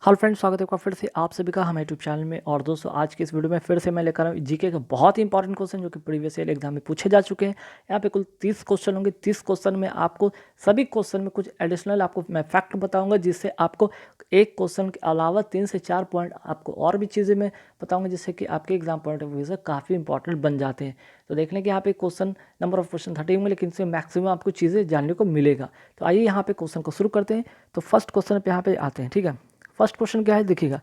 Hello friends, स्वागत है आपका फिर से आप सभी का हमारे यूट्यूब चैनल में। और दोस्तों, आज के इस वीडियो में फिर से मैं लेकर आऊँ जीके का बहुत ही इंपॉर्टेंट क्वेश्चन जो कि प्रीवियस ईयर एग्जाम में पूछे जा चुके हैं। यहाँ पे कुल 30 क्वेश्चन होंगे। 30 क्वेश्चन में आपको सभी क्वेश्चन में कुछ एडिशनल आपको मैं फैक्ट बताऊंगा, जिससे आपको एक क्वेश्चन के अलावा 3 से 4 पॉइंट आपको और भी चीज़ें मैं बताऊँगा, जिससे कि आपके एग्जाम पॉइंट ऑफ व्यू से काफ़ी इंपॉर्टेंट बन जाते हैं। तो देख लें कि यहाँ पे क्वेश्चन नंबर ऑफ क्वेश्चन 30 होंगे, लेकिन इसमें मैक्सिमम आपको चीज़ें जानने को मिलेगा। तो आइए यहाँ पे क्वेश्चन को शुरू करते हैं। तो फर्स्ट क्वेश्चन पे यहाँ पे आते हैं। ठीक है, फर्स्ट क्वेश्चन क्या है देखिएगा।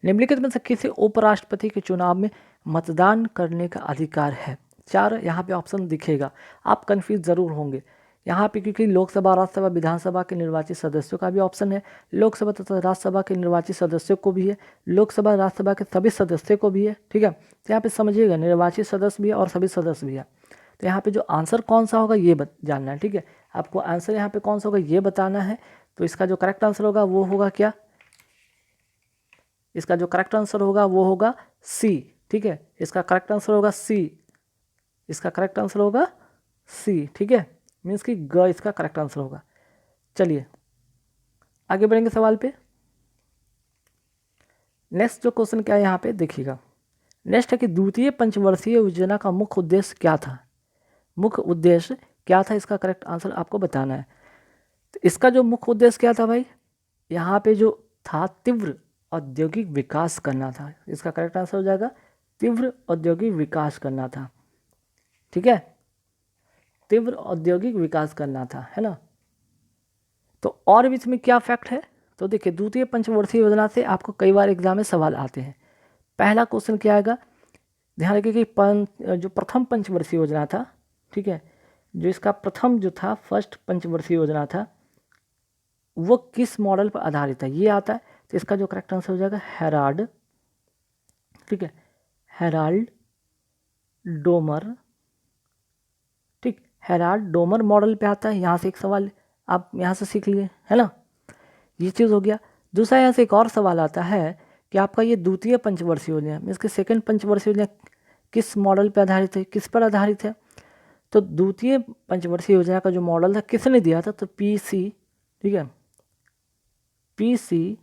निम्नलिखित में से किसी उपराष्ट्रपति के चुनाव में मतदान करने का अधिकार है? 4 यहाँ पे ऑप्शन दिखेगा, आप कंफ्यूज जरूर होंगे यहाँ पे, क्योंकि लोकसभा, राज्यसभा, विधानसभा के निर्वाचित सदस्यों का भी ऑप्शन है, लोकसभा तथा राज्यसभा के निर्वाचित सदस्यों को भी है, लोकसभा राज्यसभा के सभी सदस्यों को भी है। ठीक है, तो यहाँ पे समझिएगा निर्वाचित सदस्य भी है और सभी सदस्य भी है। तो यहाँ पे जो आंसर कौन सा होगा ये जानना है। ठीक है, आपको आंसर यहाँ पे कौन सा होगा ये बताना है। तो इसका जो करेक्ट आंसर होगा वो होगा क्या? इसका जो करेक्ट आंसर होगा वो होगा सी। ठीक है, इसका करेक्ट आंसर होगा सी। इसका करेक्ट आंसर होगा सी। ठीक है, मीन्स कि ग इसका करेक्ट आंसर होगा। चलिए आगे बढ़ेंगे सवाल पे। नेक्स्ट जो क्वेश्चन क्या है यहाँ पे देखिएगा। नेक्स्ट है कि द्वितीय पंचवर्षीय योजना का मुख्य उद्देश्य क्या था? मुख्य उद्देश्य क्या था, इसका करेक्ट आंसर आपको बताना है। तो इसका जो मुख्य उद्देश्य क्या था भाई, यहाँ पे जो था तीव्र औद्योगिक विकास करना था। इसका करेक्ट आंसर हो जाएगा तीव्र औद्योगिक विकास करना था। ठीक है, तीव्र औद्योगिक विकास करना था, है ना। तो और भी इसमें क्या फैक्ट है, तो देखिए द्वितीय पंचवर्षीय योजना से आपको कई बार एग्जाम में सवाल आते हैं। पहला क्वेश्चन क्या आएगा, ध्यान रखिए कि जो प्रथम पंचवर्षीय योजना था, ठीक है, जो इसका प्रथम जो था फर्स्ट पंचवर्षीय योजना था, वो किस मॉडल पर आधारित है ये आता है। तो इसका जो करेक्ट आंसर हो जाएगा हेराल्ड। ठीक है, हेराल्ड डोमर। ठीक, हेराल्ड डोमर मॉडल पे आता है। यहाँ से एक सवाल आप यहाँ से सीख लिए, है ना, ये चीज़ हो गया। दूसरा यहाँ से एक और सवाल आता है कि आपका ये द्वितीय पंचवर्षीय योजना, इसके सेकंड पंचवर्षीय योजना किस मॉडल पर आधारित है, किस पर आधारित है? तो द्वितीय पंचवर्षीय योजना का जो मॉडल था किसने दिया था, तो पीसी। ठीक है, पीसी,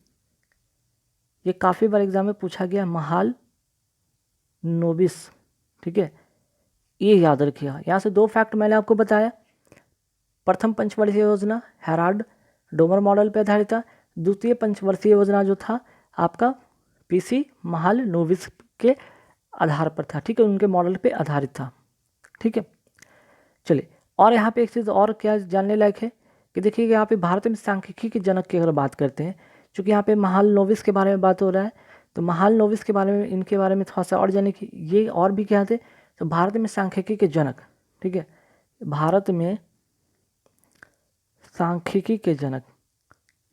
ये काफ़ी बार एग्जाम में पूछा गया, महाल नोबिस। ठीक है, ये याद रखिएगा। यहाँ से 2 फैक्ट मैंने आपको बताया। प्रथम पंचवर्षीय योजना हेराल्ड डोमर मॉडल पर आधारित था। द्वितीय पंचवर्षीय योजना जो था आपका पीसी महाल नोबिस के आधार पर था। ठीक है, उनके मॉडल पे आधारित था। ठीक है, चलिए और यहाँ पे एक चीज़ और क्या जानने लायक है कि देखिए यहाँ पे भारत में सांख्यिकी के जनक की अगर बात करते हैं, चूँकि यहाँ पे महाल नोबिस के बारे में बात हो रहा है, तो महाल नोबिस के बारे में, इनके बारे में थोड़ा सा और जाने की, ये और भी क्या थे, तो भारत में सांख्यिकी के जनक। ठीक है, भारत में सांख्यिकी के जनक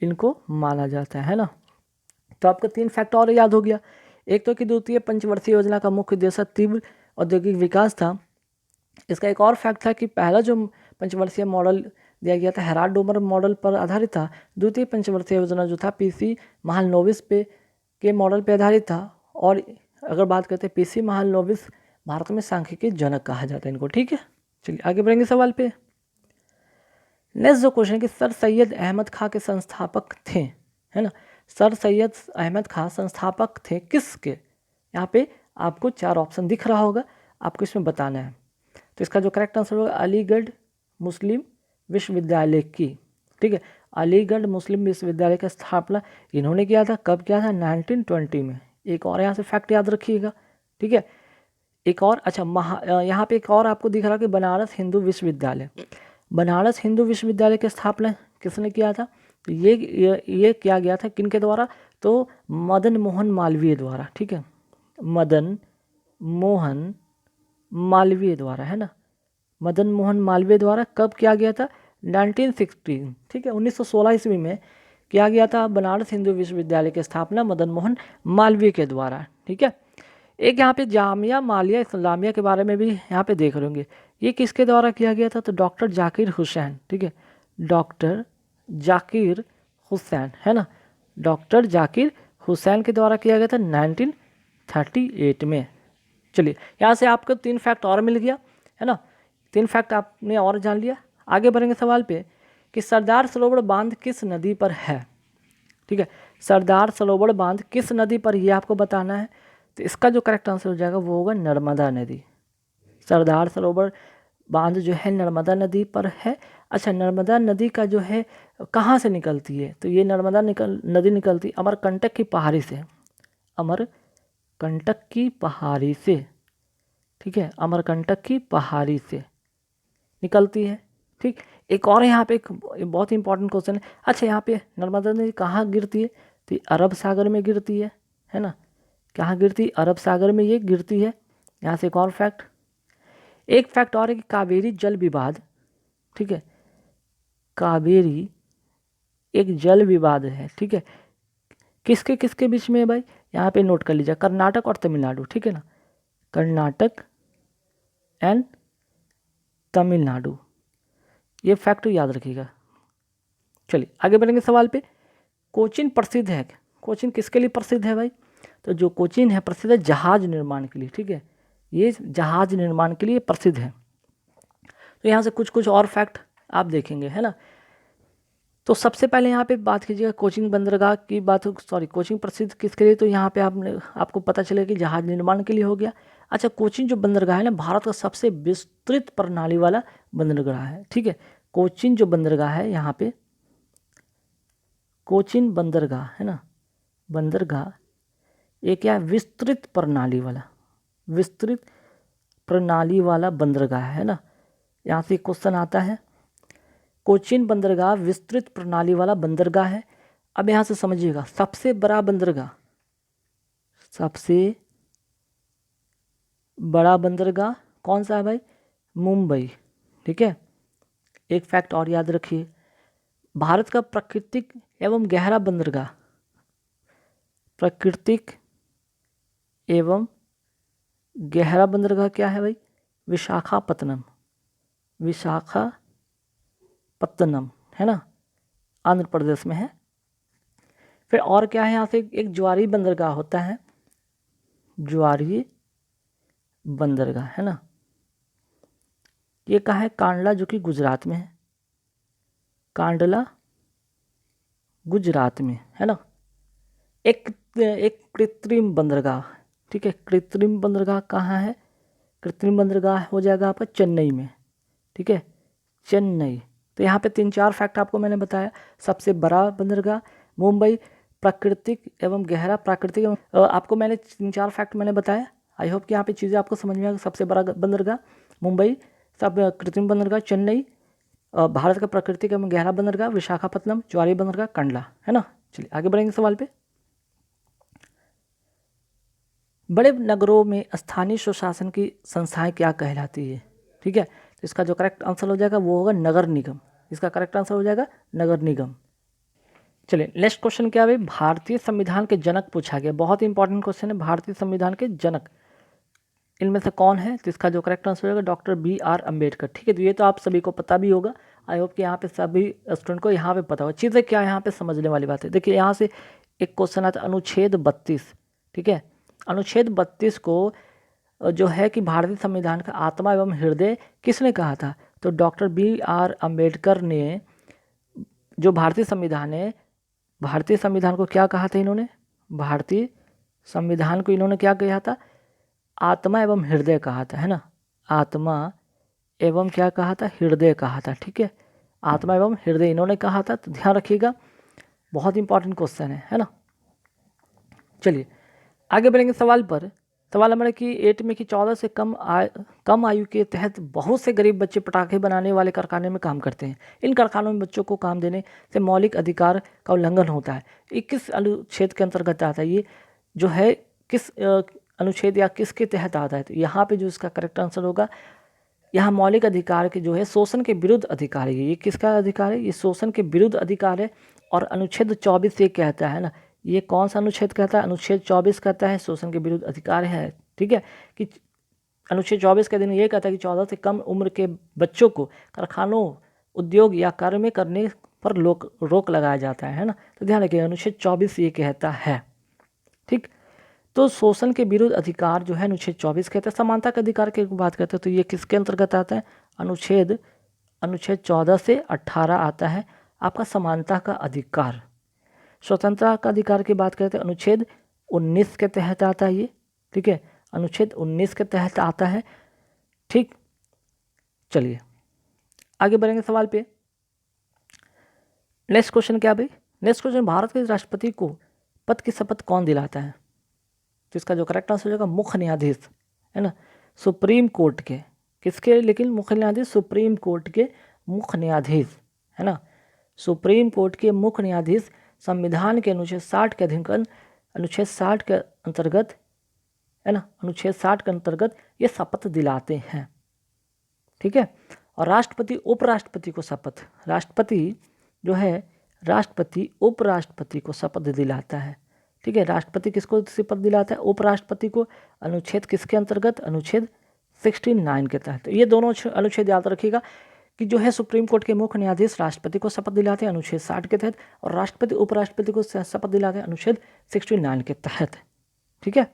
इनको माना जाता है ना। तो आपको 3 फैक्ट और याद हो गया। एक तो कि द्वितीय पंचवर्षीय योजना का मुख्य उद्देश्य तीव्र औद्योगिक विकास था। इसका एक और फैक्ट था कि पहला जो पंचवर्षीय मॉडल दिया गया था हेराल्ड डोमर मॉडल पर आधारित था। द्वितीय पंचवर्षीय योजना जो था पीसी महाल नोबिस पे के मॉडल पे आधारित था। और अगर बात करते हैं पीसी महाल नोबिस भारत में सांख्यिकी जनक कहा जाता है इनको। ठीक है, चलिए आगे बढ़ेंगे सवाल पे। नेक्स्ट जो क्वेश्चन कि सर सैयद अहमद खां के संस्थापक थे, है ना, सर सैयद अहमद खां संस्थापक थे किसके? यहाँ पे आपको 4 ऑप्शन दिख रहा होगा, आपको इसमें बताना है। तो इसका जो करेक्ट आंसर होगा अलीगढ़ मुस्लिम विश्वविद्यालय की। ठीक है, अलीगढ़ मुस्लिम विश्वविद्यालय का स्थापना इन्होंने किया था। कब किया था? 1920 में। एक और यहाँ से फैक्ट याद रखिएगा। ठीक है, एक और, अच्छा यहाँ पे एक और आपको दिख रहा है कि बनारस हिंदू विश्वविद्यालय। बनारस हिंदू विश्वविद्यालय की स्थापना किसने किया था? तो ये किया गया था किनके द्वारा? तो मदन मोहन मालवीय द्वारा। ठीक है, मदन मोहन मालवीय द्वारा, है ना, मदन मोहन मालवीय द्वारा। कब किया गया था? 1916। ठीक है, 1916 ईस्वी में किया गया था बनारस हिंदू विश्वविद्यालय की स्थापना मदन मोहन मालवीय के द्वारा। ठीक है, एक यहाँ पे जामिया मालिया इस्लामिया के बारे में भी यहाँ पे देख लेंगे, ये किसके द्वारा किया गया था? तो डॉक्टर जाकिर हुसैन। ठीक है, डॉक्टर जाकिर हुसैन, है ना, डॉक्टर जाकिर हुसैन के द्वारा किया गया था 1938 में। चलिए यहाँ से आपको 3 फैक्ट और मिल गया, है ना, 3 फैक्ट आपने और जान लिया। आगे बढ़ेंगे सवाल पे कि सरदार सरोवर बांध किस नदी पर है? ठीक है, सरदार सरोवर बांध किस नदी पर, ये आपको बताना है। तो इसका जो करेक्ट आंसर हो जाएगा वो होगा नर्मदा नदी। सरदार सरोवर बांध जो है नर्मदा नदी पर है। अच्छा, नर्मदा नदी का जो है कहाँ से निकलती है, तो ये नदी निकलती अमरकंटक की पहाड़ी से, अमरकंटक की पहाड़ी से, ठीक है, अमरकंटक की पहाड़ी से निकलती है। ठीक, एक और यहाँ पे एक बहुत इंपॉर्टेंट क्वेश्चन है। अच्छा, यहाँ पे नर्मदा नदी कहाँ गिरती है, तो अरब सागर में गिरती है ना। कहाँ गिरती है, अरब सागर में ये गिरती है। यहाँ से एक और फैक्ट, एक फैक्ट और है कि कावेरी जल विवाद, ठीक है, कावेरी एक जल विवाद है, ठीक है, किसके किसके बीच में है भाई, यहाँ पे नोट कर लीजिए, कर्नाटक और तमिलनाडु, ठीक है ना, कर्नाटक एंड तमिलनाडु, ये फैक्ट याद रखिएगा। चलिए आगे बढ़ेंगे सवाल पे। कोचीन प्रसिद्ध है, कोचीन किसके लिए प्रसिद्ध है भाई, तो जो कोचीन है प्रसिद्ध है जहाज निर्माण के लिए, ठीक है, ये जहाज निर्माण के लिए प्रसिद्ध है। तो यहाँ से कुछ कुछ और फैक्ट आप देखेंगे, है ना। तो सबसे पहले यहाँ पे बात कीजिएगा कोचीन बंदरगाह की बात, सॉरी कोचीन प्रसिद्ध किसके लिए, तो यहाँ पे आपको पता चलेगा कि जहाज निर्माण के लिए हो गया। अच्छा, कोचीन जो बंदरगाह है ना, भारत का सबसे विस्तृत प्रणाली वाला बंदरगाह है, ठीक है। कोचीन जो बंदरगाह है, यहाँ पे कोचीन बंदरगाह है ना, बंदरगाह ये क्या है, विस्तृत प्रणाली वाला बंदरगाह है ना। यहाँ से क्वेश्चन आता है, कोचीन बंदरगाह विस्तृत प्रणाली वाला बंदरगाह है। अब यहाँ से समझिएगा, सबसे बड़ा बंदरगाह कौन सा है भाई, मुंबई, ठीक है। एक फैक्ट और याद रखिए, भारत का प्राकृतिक एवं गहरा बंदरगाह, प्राकृतिक एवं गहरा बंदरगाह क्या है भाई, विशाखापत्तनम है ना, आंध्र प्रदेश में है। फिर और क्या है, यहाँ से एक ज्वारी बंदरगाह होता है, ज्वारी बंदरगाह है ना, ये कहाँ है, कांडला, जो कि गुजरात में है, कांडला गुजरात में है ना। एक कृत्रिम बंदरगाह, ठीक है, कृत्रिम बंदरगाह कहाँ है, कृत्रिम बंदरगाह हो जाएगा आपका चेन्नई में, ठीक है, चेन्नई। तो यहाँ पे 3-4 फैक्ट आपको मैंने बताया, सबसे बड़ा बंदरगाह मुंबई, प्राकृतिक एवं गहरा, प्राकृतिक एवं आपको मैंने 3-4 फैक्ट मैंने बताया। आई होप कि यहाँ पे चीज़ें आपको समझ में आ गई। सबसे बड़ा बंदरगाह मुंबई, सब कृत्रिम बंदरगाह चेन्नई, भारत का प्राकृतिक एवं गहरा बंदरगाह विशाखापत्तनम, ज्वारी बंदरगाह कंडला, है ना। चलिए आगे बढ़ेंगे सवाल पे। बड़े नगरों में स्थानीय स्वशासन की संस्थाएं क्या कहलाती है, ठीक है। तो इसका जो करेक्ट आंसर हो जाएगा वो होगा नगर निगम, इसका करेक्ट आंसर हो जाएगा नगर निगम। चलिए नेक्स्ट क्वेश्चन क्या है, भारतीय संविधान के जनक पूछा गया, बहुत इंपॉर्टेंट क्वेश्चन है, भारतीय संविधान के जनक इनमें से कौन है, तो इसका जो करेक्ट आंसर होगा डॉक्टर BR अम्बेडकर, ठीक है। तो ये तो आप सभी को पता भी होगा, आई होप कि यहाँ पे सभी स्टूडेंट को यहाँ पे पता होगा। चीज़ें क्या यहाँ पे समझने वाली बात है, देखिए यहाँ से एक क्वेश्चन आता है अनुच्छेद 32, ठीक है। अनुच्छेद 32 को जो है कि भारतीय संविधान का आत्मा एवं हृदय किसने कहा था, तो डॉक्टर BR अम्बेडकर ने जो भारतीय संविधान है, भारतीय संविधान को क्या कहा था इन्होंने, भारतीय संविधान को इन्होंने क्या कहा था, आत्मा एवं हृदय कहा था, है ना, आत्मा एवं क्या कहा था, हृदय कहा था, ठीक है, आत्मा एवं हृदय इन्होंने कहा था। तो ध्यान रखिएगा, बहुत इंपॉर्टेंट क्वेश्चन है ना। चलिए आगे बढ़ेंगे सवाल पर। सवाल नंबर कि 8 में कि 14 से कम आयु के तहत बहुत से गरीब बच्चे पटाखे बनाने वाले कारखाने में काम करते हैं। इन कारखानों में बच्चों को काम देने से मौलिक अधिकार का उल्लंघन होता है। ये किस अनुच्छेद के अंतर्गत आता है, ये जो है किस अनुच्छेद या किसके तहत आता है, तो यहाँ पे जो इसका करेक्ट आंसर होगा, यहाँ मौलिक अधिकार के जो है शोषण के विरुद्ध अधिकार है। ये किसका अधिकार है, ये शोषण के विरुद्ध अधिकार है। और अनुच्छेद 24 ये कहता है ना, ये कौन सा अनुच्छेद कहता है, अनुच्छेद 24 कहता है शोषण के विरुद्ध अधिकार है, ठीक है। कि अनुच्छेद 24 के दिन ये कहता है कि 14 से कम उम्र के बच्चों को कारखानों, उद्योग या कार्य में करने पर रोक लगाया जाता है ना। तो ध्यान रखिए अनुच्छेद 24 ये कहता है, ठीक। तो शोषण के विरुद्ध अधिकार जो है अनुच्छेद 24 कहता है। समानता के अधिकार की बात करते हैं तो ये किसके अंतर्गत आता है, अनुच्छेद 14 से 18 आता है आपका समानता का अधिकार। स्वतंत्रता का अधिकार की बात करते हैं अनुच्छेद 19 के तहत आता है ये, ठीक है, अनुच्छेद 19 के तहत आता है। ठीक, चलिए आगे बढ़ेंगे सवाल पे। नेक्स्ट क्वेश्चन क्या भाई, नेक्स्ट क्वेश्चन, भारत के राष्ट्रपति को पद की शपथ कौन दिलाता है? तो इसका जो करेक्ट आंसर हो जाएगा मुख्य न्यायाधीश, है ना, सुप्रीम कोर्ट के, किसके, लेकिन मुख्य न्यायाधीश सुप्रीम कोर्ट के मुख्य न्यायाधीश, है ना, सुप्रीम कोर्ट के मुख्य न्यायाधीश संविधान के अनुच्छेद 60 के अधीन, अनुच्छेद 60 के अंतर्गत, है ना, अनुच्छेद 60 के अंतर्गत ये शपथ दिलाते हैं। ठीक है, और राष्ट्रपति उपराष्ट्रपति को शपथ, राष्ट्रपति जो है राष्ट्रपति उपराष्ट्रपति को शपथ दिलाता है। ठीक है, राष्ट्रपति किसको शपथ दिलाता है? उपराष्ट्रपति को। अनुच्छेद किसके अंतर्गत? अनुच्छेद 69 के तहत। ये दोनों अनुच्छेद याद रखिएगा कि जो है सुप्रीम कोर्ट के मुख्य न्यायाधीश राष्ट्रपति को शपथ दिलाते हैं अनुच्छेद 60 के तहत, और राष्ट्रपति उपराष्ट्रपति को शपथ दिलाते हैं अनुच्छेद 69 के तहत। ठीक है,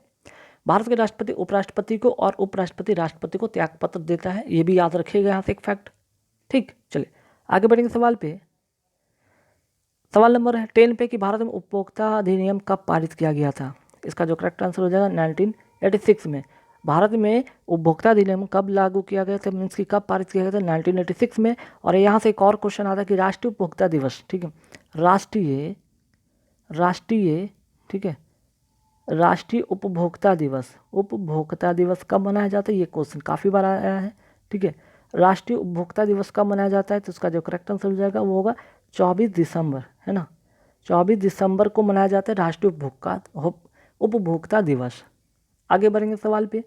भारत के राष्ट्रपति उपराष्ट्रपति को और उपराष्ट्रपति राष्ट्रपति को त्यागपत्र देता है, ये भी याद रखिएगा यहाँ से एक फैक्ट। ठीक, चलिए आगे बढ़ेंगे सवाल पे। सवाल नंबर 10 पे कि भारत में उपभोक्ता अधिनियम कब पारित किया गया था? इसका जो करेक्ट आंसर हो जाएगा 1986 में। भारत में उपभोक्ता अधिनियम कब लागू किया गया था, मीन्स कि कब पारित किया गया था? 1986 में। और यहाँ से एक और क्वेश्चन आता है कि राष्ट्रीय उपभोक्ता दिवस, ठीक है, राष्ट्रीय ठीक है, राष्ट्रीय उपभोक्ता दिवस कब मनाया जाता है? ये क्वेश्चन काफ़ी बार आया है। ठीक है, राष्ट्रीय उपभोक्ता दिवस कब मनाया जाता है? तो उसका जो करेक्ट आंसर हो जाएगा वो होगा 24 दिसंबर, है ना, 24 दिसंबर को मनाया जाता है राष्ट्रीय उपभोक्ता दिवस। आगे बढ़ेंगे सवाल पे।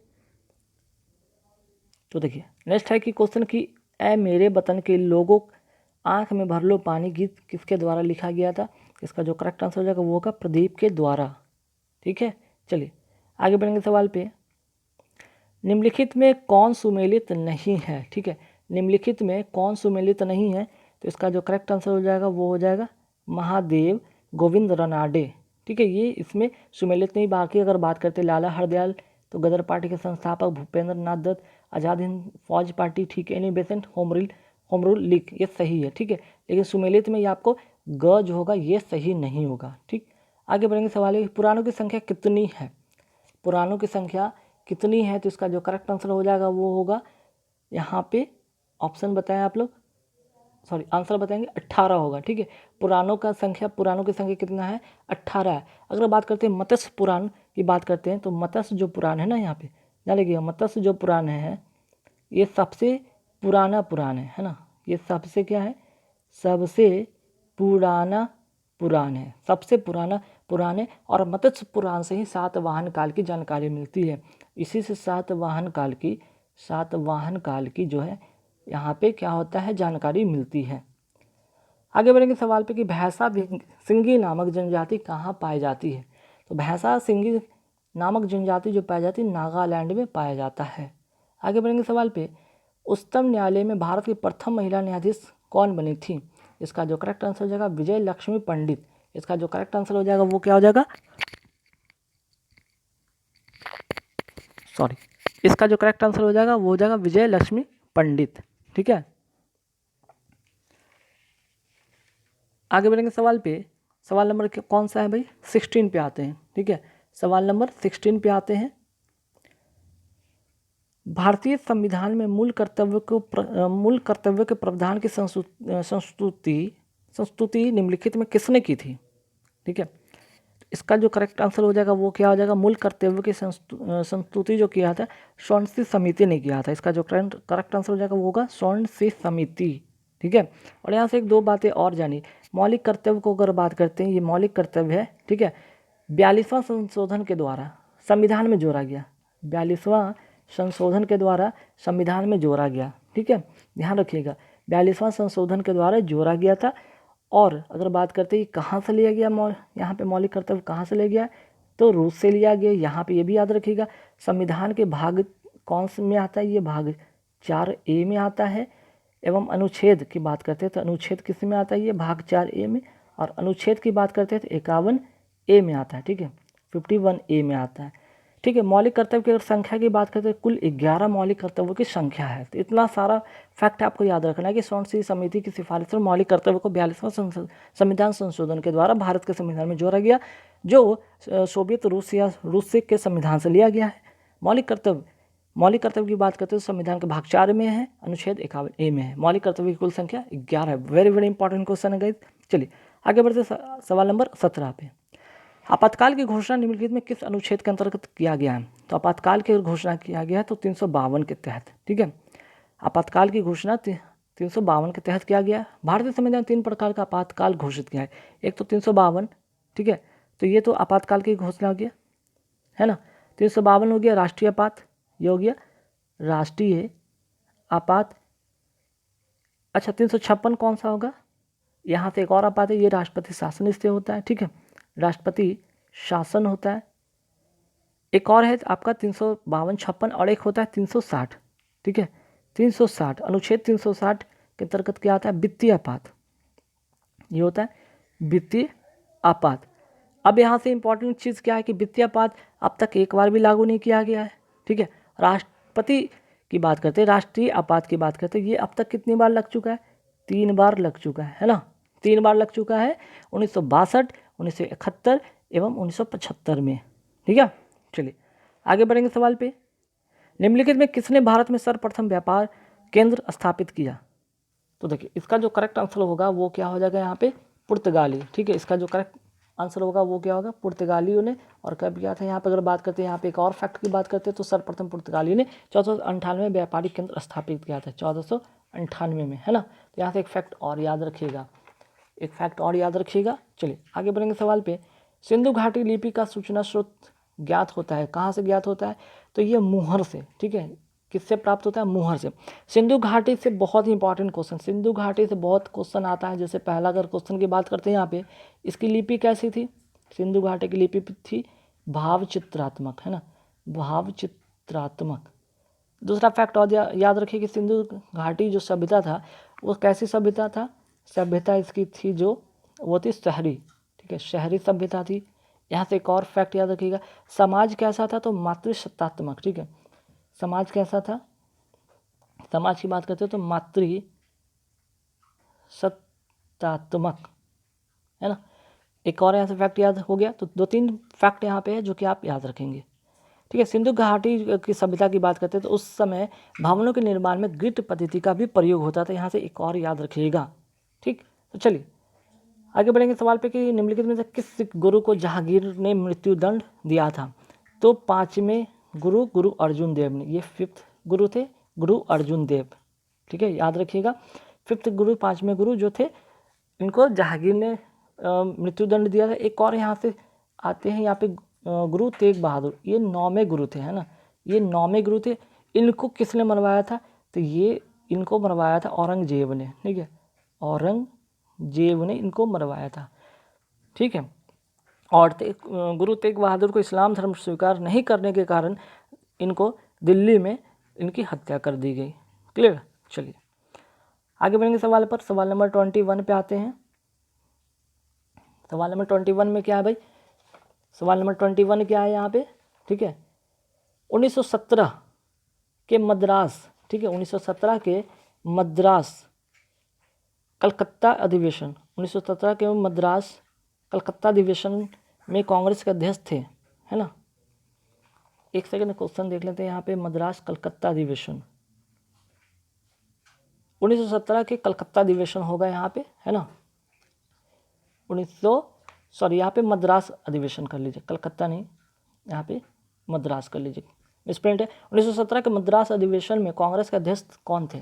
तो देखिए नेक्स्ट है कि क्वेश्चन कि ऐ मेरे वतन के लोगों आंख में भर लो पानी गीत किसके द्वारा लिखा गया था? इसका जो करेक्ट आंसर हो जाएगा वो होगा प्रदीप के द्वारा। ठीक है, चलिए आगे बढ़ेंगे सवाल पे। निम्नलिखित में कौन सुमेलित नहीं है? ठीक है, निम्नलिखित में कौन सुमेलित नहीं है? तो इसका जो करेक्ट आंसर हो जाएगा वो हो जाएगा महादेव गोविंद रनाडे। ठीक है, ये इसमें सुमेलित नहीं। बाकी अगर बात करते लाला हरदयाल तो गदर पार्टी के संस्थापक, भूपेंद्र नाथ दत्त आज़ाद हिंद फौज पार्टी, ठीक है, Annie Besant home rule league, ये सही है। ठीक है, लेकिन सुमेलित में ये आपको ग जो होगा ये सही नहीं होगा। ठीक, आगे बढ़ेंगे सवाल। पुराणों की संख्या कितनी है? पुराणों की संख्या कितनी है? तो इसका जो करेक्ट आंसर हो जाएगा वो होगा, यहाँ पे ऑप्शन बताएं आप लोग, सॉरी आंसर बताएंगे, 18 होगा। ठीक है, पुराणों की संख्या कितना है? 18 है। अगर बात करते हैं मत्स्य पुराण की बात करते हैं तो मत्स्य जो पुराण है ना, यहाँ पे ध्यान रखिएगा, मत्स्य जो पुराण है ये सबसे पुराना पुराण है ना, ये सबसे क्या है? सबसे पुराना पुराण है, सबसे पुराना पुराण है। और मत्स्य पुराण से ही सातवाहन काल की जानकारी मिलती है। इसी से सातवाहन काल की जो है यहाँ पे क्या होता है, जानकारी मिलती है। आगे बढ़ेंगे सवाल पे कि भैंसा सिंगी नामक जनजाति कहाँ पाई जाती है? तो भैंसा सिंगी नामक जनजाति जो पाई जाती है नागालैंड में पाया जाता है। आगे बढ़ेंगे सवाल पे। उच्चतम न्यायालय में भारत की प्रथम महिला न्यायाधीश कौन बनी थी? इसका जो करेक्ट आंसर हो जाएगा विजय लक्ष्मी पंडित। इसका जो करेक्ट आंसर हो जाएगा वो क्या हो जाएगा, इसका जो करेक्ट आंसर हो जाएगा वो हो जाएगा विजय लक्ष्मी पंडित। ठीक है, आगे बढ़ेंगे सवाल पे। सवाल नंबर कौन सा है भाई? 16 पे आते हैं। ठीक है, सवाल नंबर 16 पे आते हैं। भारतीय संविधान में मूल कर्तव्य के प्रावधान की संस्तुति निम्नलिखित में किसने की थी? ठीक है, इसका जो करेक्ट आंसर हो जाएगा वो क्या हो जाएगा, मूल कर्तव्य की संस्तुति जो किया था स्वर्ण समिति ने किया था। इसका जो करेक्ट आंसर हो जाएगा वो होगा स्वर्ण समिति। ठीक है, और यहाँ से एक दो बातें और जानी। मौलिक कर्तव्य को अगर बात करते हैं, ये मौलिक कर्तव्य है। ठीक है, 42वां संशोधन के द्वारा संविधान में जोड़ा गया, 42वां संशोधन के द्वारा संविधान में जोड़ा गया। ठीक है, ध्यान रखिएगा 42वां संशोधन के द्वारा जोड़ा गया था। और अगर बात करते हैं कहाँ से लिया गया, यहाँ पे मौलिक कर्तव्य कहाँ से लिया गया, तो रूस से लिया गया। यहाँ पे ये भी याद रखिएगा संविधान के भाग कौन से में आता है, ये भाग 4A में आता है। एवं अनुच्छेद की बात करते हैं तो अनुच्छेद किस में आता है, ये भाग 4A में। और अनुच्छेद की बात करते हैं तो 51A में आता है। ठीक है, 51A में आता है। ठीक है। मौलिक कर्तव्य की अगर संख्या की बात करते हैं, कुल 11 मौलिक कर्तव्यों की संख्या है। तो इतना सारा फैक्ट आपको याद रखना है कि स्वर्ण समिति की सिफारिश पर मौलिक कर्तव्य को 42वां संविधान संशोधन के द्वारा भारत के संविधान में जोड़ा गया, जो सोवियत रूस या रूस के संविधान से लिया गया है। मौलिक कर्तव्य की बात करते हैं तो संविधान के भाग 4 में है, अनुच्छेद 51A में है। मौलिक कर्तव्य की कुल संख्या 11 है। वेरी वेरी इंपॉर्टेंट क्वेश्चन है गाइस। चलिए आगे बढ़ते सवाल नंबर 17 पे। आपातकाल की घोषणा निम्नलिखित में किस अनुच्छेद के अंतर्गत किया गया है? तो आपातकाल की घोषणा किया गया है तो 352 के तहत। ठीक है, आपातकाल की घोषणा 352 के तहत किया गया है। भारतीय संविधान 3 प्रकार का आपातकाल घोषित किया है। एक तो 352, ठीक है, तो ये तो आपातकाल की घोषणा हो गया, है ना। 352 हो गया राष्ट्रीय आपात, ये हो गया राष्ट्रीय आपात। अच्छा 356 कौन सा होगा? यहाँ से एक और आपात है, ये राष्ट्रपति शासन से होता है। ठीक है, राष्ट्रपति शासन होता है। एक और है आपका 352-56 और एक होता है 360। ठीक है, 360 अनुच्छेद 360 के अंतर्गत क्या आता है? वित्तीय आपात, ये होता है वित्तीय आपात। अब यहाँ से इंपॉर्टेंट चीज़ क्या है कि वित्तीय आपात अब तक एक बार भी लागू नहीं किया गया है। ठीक है, राष्ट्रपति की बात करते हैं, राष्ट्रीय आपात की बात करते हैं, ये अब तक कितनी बार लग चुका है? 3 बार लग चुका है ना, 3 बार लग चुका है, 1962, 1971 एवं 1975 में। ठीक है, चलिए आगे बढ़ेंगे सवाल पे। निम्नलिखित में किसने भारत में सर्वप्रथम व्यापार केंद्र स्थापित किया? तो देखिए इसका जो करेक्ट आंसर होगा वो क्या हो जाएगा यहाँ पे? पुर्तगाली। ठीक है, इसका जो करेक्ट आंसर होगा वो क्या होगा? पुर्तगालियों ने। और कब किया था यहाँ पे? अगर बात करते हैं यहाँ पे एक और फैक्ट की बात करते हैं तो सर्वप्रथम पुर्तगाली ने 1498 में व्यापारिक केंद्र स्थापित किया था, 1498 में, है ना। तो यहाँ से एक फैक्ट और याद रखिएगा, एक फैक्ट और याद रखिएगा। चलिए आगे बढ़ेंगे सवाल पे। सिंधु घाटी लिपि का सूचना स्रोत ज्ञात होता है, कहाँ से ज्ञात होता है? तो ये मुहर से। ठीक है, किससे प्राप्त होता है? मुहर से। सिंधु घाटी से बहुत ही इंपॉर्टेंट क्वेश्चन, सिंधु घाटी से बहुत क्वेश्चन आता है। जैसे पहला अगर क्वेश्चन की बात करते हैं यहाँ पे, इसकी लिपि कैसी थी? सिंधु घाटी की लिपि थी भाव चित्रात्मक, है ना, भाव चित्रात्मक। दूसरा फैक्ट और याद रखिए कि सिंधु घाटी जो सभ्यता था वो कैसी सभ्यता था? सभ्यता इसकी थी जो वो थी शहरी। ठीक है, शहरी सभ्यता थी। यहाँ से एक और फैक्ट याद रखिएगा, समाज कैसा था? तो मातृसत्तात्मक। ठीक है, समाज कैसा था? समाज की बात करते हो तो मातृसत्तात्मक, है ना। एक और यहाँ से फैक्ट याद हो गया। तो 2-3 फैक्ट यहाँ पे है जो कि आप याद रखेंगे। ठीक है, सिंधु घाटी की सभ्यता की बात करते हैं तो उस समय भवनों के निर्माण में ग्रिड पद्धति का भी प्रयोग होता था, यहाँ से एक और याद रखिएगा। ठीक, तो चलिए आगे बढ़ेंगे सवाल पे कि निम्नलिखित में से किस सिख गुरु को जहांगीर ने मृत्युदंड दिया था? तो 5वें गुरु गुरु अर्जुन देव ने, ये 5th गुरु थे गुरु अर्जुन देव। ठीक है, याद रखिएगा 5th गुरु, 5वें गुरु जो थे, इनको जहांगीर ने मृत्युदंड दिया था। एक और यहाँ से आते हैं यहाँ पे गुरु तेग बहादुर, ये 9वें गुरु थे, है ना, ये 9वें गुरु थे। इनको किसने मरवाया था? तो ये इनको मरवाया था औरंगजेब ने। ठीक है, औरंगजेब ने इनको मरवाया था। ठीक है, और गुरु तेग बहादुर को इस्लाम धर्म स्वीकार नहीं करने के कारण इनको दिल्ली में इनकी हत्या कर दी गई। क्लियर, चलिए आगे बढ़ेंगे सवाल पर। सवाल नंबर 21 पे आते हैं। सवाल नंबर 21 में क्या है भाई? सवाल नंबर 21 क्या है यहाँ पे? ठीक है, 1917 के मद्रास, ठीक है, 1917 के मद्रास कलकत्ता अधिवेशन, 1917 के मद्रास कलकत्ता अधिवेशन में कांग्रेस के अध्यक्ष थे, है ना। एक सेकंड क्वेश्चन देख लेते हैं यहाँ पे। मद्रास कलकत्ता अधिवेशन 1917 के कलकत्ता अधिवेशन होगा यहाँ पे, है ना। यहाँ पे मद्रास अधिवेशन कर लीजिए, कलकत्ता नहीं, यहाँ पे मद्रास कर लीजिए, मिसप्रिंट है। 1917 के मद्रास अधिवेशन में कांग्रेस के अध्यक्ष कौन थे?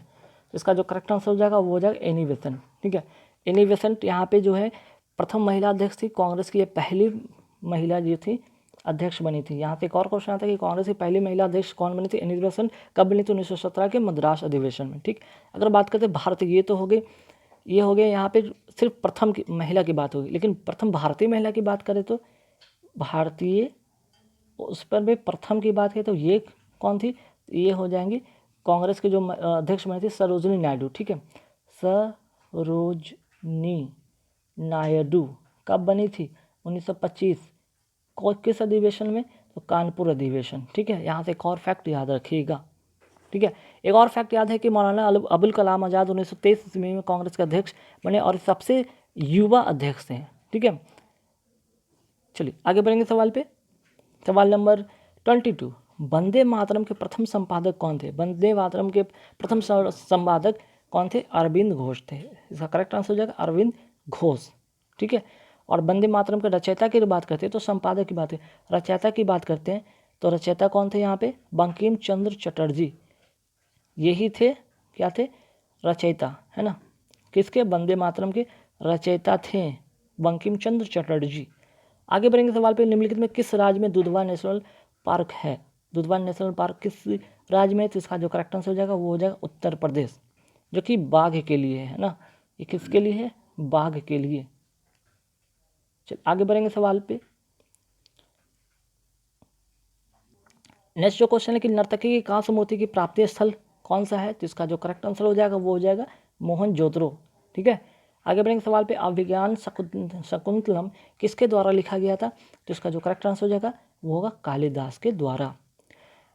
इसका जो करेक्ट आंसर हो जाएगा वो हो जाएगा एनी बेसेंट। ठीक है, एनी बेसेंट यहाँ पे जो है प्रथम महिला अध्यक्ष थी कांग्रेस की, ये पहली महिला जो थी अध्यक्ष बनी थी। यहाँ पे एक और क्वेश्चन आता है कि कांग्रेस की पहली महिला अध्यक्ष कौन बनी थी? Annie Besant. कब बनी थी? 1917 के मद्रास अधिवेशन में। ठीक, अगर बात करते हैं भारत, ये तो हो गई, ये हो गया यहाँ पे सिर्फ प्रथम की महिला की बात होगी, लेकिन प्रथम भारतीय महिला की बात करें तो भारतीय, उस पर भी प्रथम की बात करें तो ये कौन थी? ये हो जाएंगी कांग्रेस के जो अध्यक्ष बनी थी सरोजनी नायडू। ठीक है, सरोजनी नायडू कब बनी थी? 1925। किस अधिवेशन में? तो कानपुर अधिवेशन। ठीक है, यहाँ से एक और फैक्ट याद रखिएगा। ठीक है, एक और फैक्ट याद है कि मौलाना अबुल कलाम आज़ाद 1923 ईस्वी में कांग्रेस के अध्यक्ष बने और सबसे युवा अध्यक्ष हैं। ठीक है, चलिए आगे बढ़ेंगे सवाल पे। सवाल नंबर 22, वंदे मातरम के प्रथम संपादक कौन थे? वंदे मातरम के प्रथम संपादक कौन थे? अरविंद घोष थे। इसका करेक्ट आंसर हो जाएगा अरविंद घोष। ठीक है, और वंदे मातरम के रचयिता की बात करते हैं तो संपादक की बात है, रचयिता की बात करते हैं तो रचयिता कौन थे यहाँ पे? बंकिम चंद्र चटर्जी। यही थे, क्या थे? रचयिता, है ना। किसके? वंदे मातरम के रचयिता थे बंकिम चंद्र चटर्जी। आगे बढ़ेंगे सवाल पे, निम्नलिखित में किस राज्य में दुधवा नेशनल पार्क है? दुधवा नेशनल पार्क किस राज्य में? तो इसका जो करेक्ट आंसर हो जाएगा वो हो जाएगा उत्तर प्रदेश, जो कि बाघ के लिए है ना। ये किसके लिए है? बाघ के लिए। चल आगे बढ़ेंगे सवाल पे। नेक्स्ट जो क्वेश्चन है कि नर्तकी की कांस्य मोती की प्राप्ति स्थल कौन सा है? तो इसका जो करेक्ट आंसर हो जाएगा वो हो जाएगा मोहनजोदड़ो। ठीक है, आगे बढ़ेंगे सवाल पे, अभिज्ञान शकुंतलम किसके द्वारा लिखा गया था? तो इसका जो करेक्ट आंसर हो जाएगा वो होगा कालिदास के द्वारा।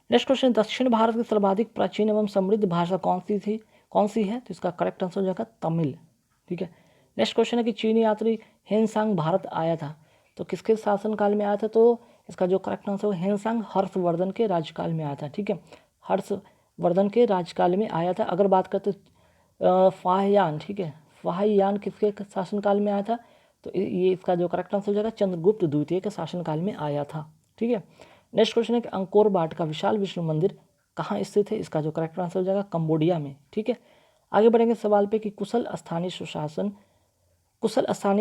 नेक्स्ट क्वेश्चन, दक्षिण भारत की सर्वाधिक प्राचीन एवं समृद्ध भाषा कौन सी है? तो इसका करेक्ट आंसर हो जाएगा तमिल। ठीक है, नेक्स्ट क्वेश्चन है कि चीनी यात्री हेनसांग भारत आया था तो किसके शासनकाल में आया था? तो इसका जो करेक्ट आंसर है हेनसांग हर्षवर्धन के राज्यकाल में आया था। ठीक है, हर्षवर्धन के राज्यकाल में आया था। अगर बात करते फाहियान, ठीक है, फाहियान किसके शासनकाल में आया था? तो ये इसका जो करेक्ट आंसर हो जाएगा चंद्रगुप्त द्वितीय के शासनकाल में आया था। ठीक है, नेक्स्ट क्वेश्चन है कि अंकोर वाट का विशाल विष्णु मंदिर कहाँ स्थित है? इसका जो करेक्ट आंसर हो जाएगा कंबोडिया में। ठीक है, आगे बढ़ेंगे सवाल पे कि कुशल स्थानीय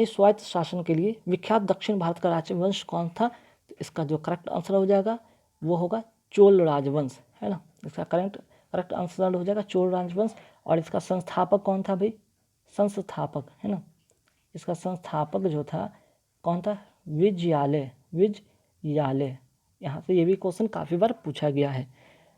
स्वायत्त शासन के लिए विख्यात दक्षिण भारत का राजवंश कौन था? तो इसका जो करेक्ट आंसर हो जाएगा वो होगा चोल राजवंश, है ना। इसका करेक्ट आंसर हो जाएगा चोल राजवंश। और इसका संस्थापक कौन था भाई? संस्थापक, है ना। इसका संस्थापक जो था कौन था? विजयालय। यहाँ से ये भी क्वेश्चन काफ़ी बार पूछा गया है।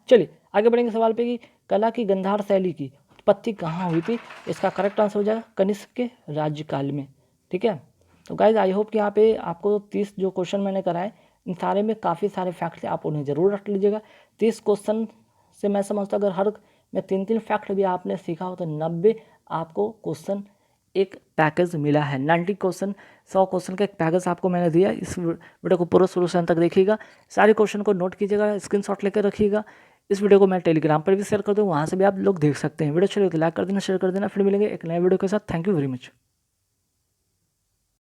चलिए आगे बढ़ेंगे सवाल पे कि कला की गंधार शैली की उत्पत्ति कहाँ हुई थी? इसका करेक्ट आंसर हो जाएगा कनिष्क के राज्यकाल में। ठीक है, तो गाइज आई होप कि यहाँ पे आपको 30 जो क्वेश्चन मैंने कराए इन सारे में काफ़ी सारे फैक्ट थे, आप उन्हें ज़रूर रख लीजिएगा। 30 क्वेश्चन से मैं समझता अगर हर में 3-3 फैक्ट भी आपने सीखा हो तो 90 आपको क्वेश्चन एक पैकेज मिला है। 90 क्वेश्चन 100 क्वेश्चन का एक पैकेज आपको मैंने दिया। इस वीडियो को पूरा शुरू से अंत तक देखिएगा, सारे क्वेश्चन को नोट कीजिएगा, स्क्रीनशॉट लेकर रखिएगा। इस वीडियो को मैं टेलीग्राम पर भी शेयर कर दूँ, वहाँ से भी आप लोग देख सकते हैं। वीडियो अच्छी लगे तो लाइक कर देना, शेयर कर देना। फिर मिलेंगे एक नए वीडियो के साथ। Thank you very much.